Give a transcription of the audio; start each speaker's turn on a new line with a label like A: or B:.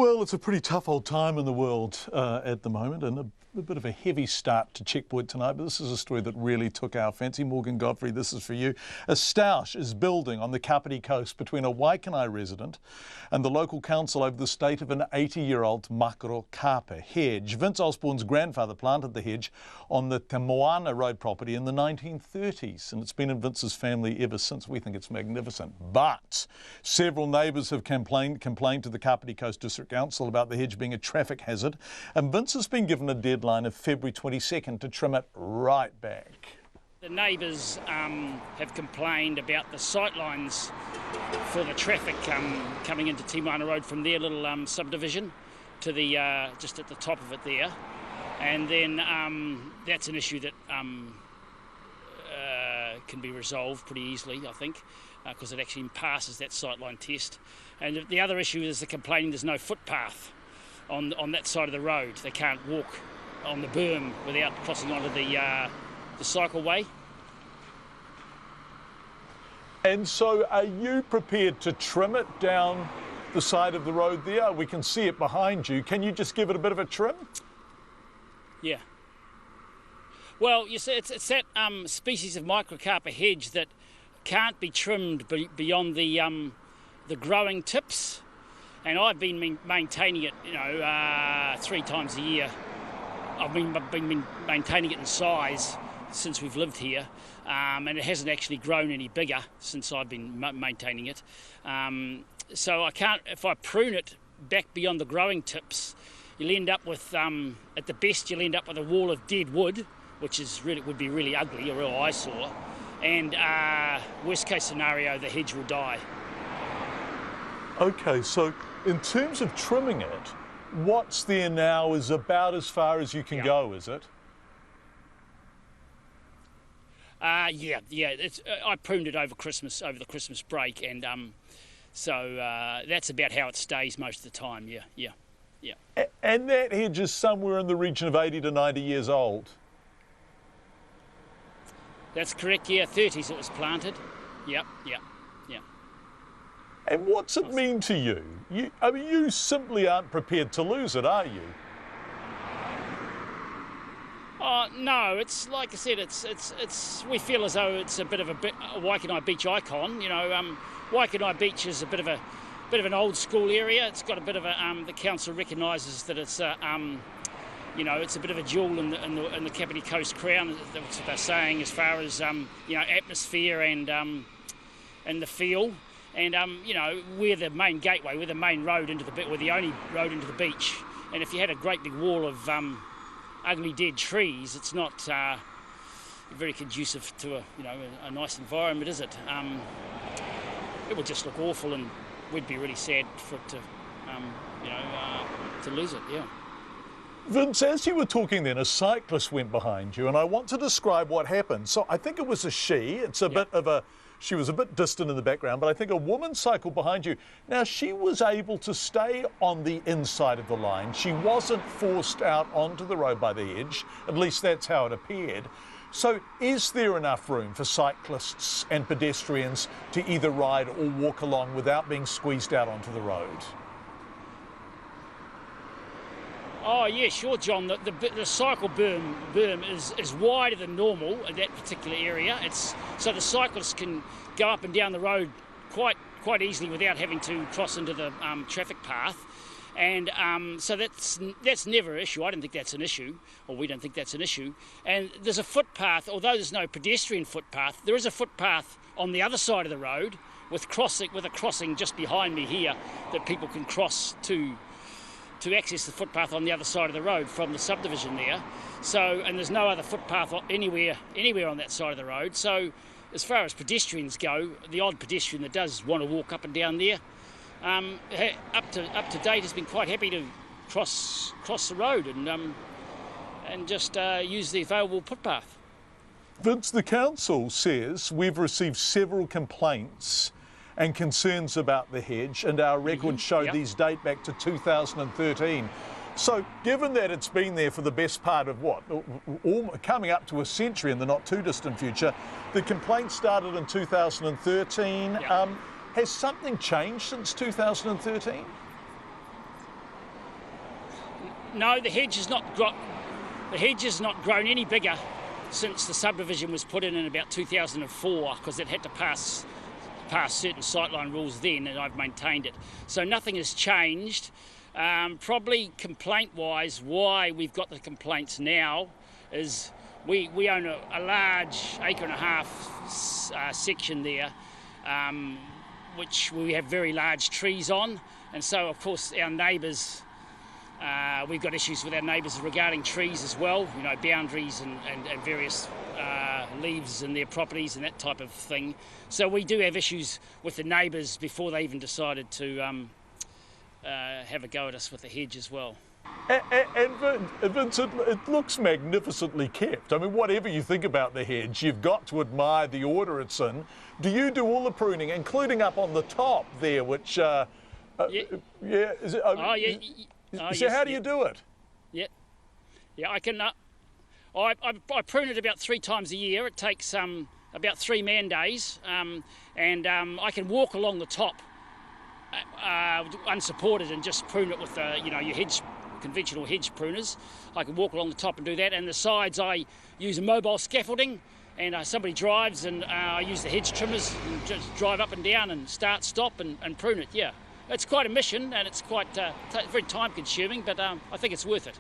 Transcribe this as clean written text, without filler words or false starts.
A: Well, it's a pretty tough old time in the world at the moment, and a bit of a heavy start to Checkpoint tonight, but this is a story that really took our fancy. Morgan Godfrey, this is for you. A stoush is building on the Kapiti coast between a Waikanae resident and the local council over the state of an 80-year-old macrocarpa hedge. Vince Osborne's grandfather planted the hedge on the Te Moana Road property in the 1930s, and it's been in Vince's family ever since. We think it's magnificent. But several neighbours have complained to the Kapiti Coast District Council about the hedge being a traffic hazard, and Vince has been given a deadline of February 22nd to trim it right back.
B: The neighbours have complained about the sightlines for the traffic coming into Te Moana Road from their little subdivision to the just at the top of it there, and then that's an issue that can be resolved pretty easily, I think, because it actually passes that sightline test. And the other issue is the complaining there's no footpath on that side of the road. They can't walk on the berm without crossing onto the cycleway.
A: And so are you prepared to trim it down the side of the road there? We can see it behind you. Can you just give it a bit of a trim?
B: Yeah. Well, you see, it's that species of macrocarpa hedge that can't be trimmed beyond the growing tips. And I've been maintaining it, 3 times a year. I've been maintaining it in size since we've lived here, and it hasn't actually grown any bigger since I've been maintaining it. So I can't, if I prune it back beyond the growing tips, you'll end up with, at the best, you'll end up with a wall of dead wood, which would be really ugly, a real eyesore. And worst case scenario, the hedge will die.
A: Okay, so in terms of trimming it, what's there now is about as far as you can go, is it?
B: Yeah. I pruned it over the Christmas break, and so that's about how it stays most of the time. Yeah.
A: And that hedge is somewhere in the region of 80 to 90 years old.
B: That's correct. Yeah, 30s it was planted. Yep.
A: And what's it mean to you? You simply aren't prepared to lose it, are you?
B: Oh no, it's like I said. It's. We feel as though it's a bit of a Waikanae beach icon. Waikanae Beach is a bit of an old school area. It's got a bit of a. The council recognises that it's it's a bit of a jewel in the Kapiti Coast crown. That's what they're saying as far as atmosphere and the feel. And we're the main gateway, we're the main road we're the only road into the beach. And if you had a great big wall of ugly dead trees, it's not very conducive to a nice environment, is it? It would just look awful, and we'd be really sad for it to lose it. Yeah.
A: Vince, as you were talking then, a cyclist went behind you, and I want to describe what happened. So I think it was a she. It's a bit of a. She was a bit distant in the background, but I think a woman cycled behind you. Now, she was able to stay on the inside of the line. She wasn't forced out onto the road by the hedge. At least that's how it appeared. So is there enough room for cyclists and pedestrians to either ride or walk along without being squeezed out onto the road?
B: Oh yeah, sure, John. The cycle berm is wider than normal in that particular area. So the cyclists can go up and down the road quite easily without having to cross into the traffic path, and so that's never an issue. I don't think that's an issue, or we don't think that's an issue. And there's a footpath, although there's no pedestrian footpath. There is a footpath on the other side of the road with a crossing just behind me here that people can cross to access the footpath on the other side of the road from the subdivision there. So, and there's no other footpath anywhere on that side of the road. So, as far as pedestrians go, the odd pedestrian that does want to walk up and down there, up to date has been quite happy to cross the road and just use the available footpath.
A: Vince, the council says we've received several complaints and concerns about the hedge, and our records show these date back to 2013. So given that it's been there for the best part of coming up to a century in the not too distant future, the complaint started in 2013. Has something changed since 2013?
B: No, the hedge has not grown any bigger since the subdivision was put in about 2004, because it had to pass certain sightline rules then, and I've maintained it. So nothing has changed. Probably complaint-wise, why we've got the complaints now is we own a large 1.5 acre section there, which we have very large trees on, and so of course our neighbours, we've got issues with our neighbours regarding trees as well, you know, boundaries and various leaves in their properties and that type of thing. So we do have issues with the neighbours before they even decided to have a go at us with the hedge as well.
A: And Vincent, it looks magnificently kept. I mean, whatever you think about the hedge, you've got to admire the order it's in. Do you do all the pruning, including up on the top there, which...
B: Yeah.
A: Is it, so
B: yes,
A: how do you do it?
B: Yeah, I can... I prune it about 3 times a year. It takes about 3 man days, and I can walk along the top unsupported and just prune it with your conventional hedge pruners. I can walk along the top and do that, and the sides I use a mobile scaffolding, and somebody drives, and I use the hedge trimmers and just drive up and down and start, stop and prune it. Yeah, it's quite a mission, and it's quite very time consuming, but I think it's worth it.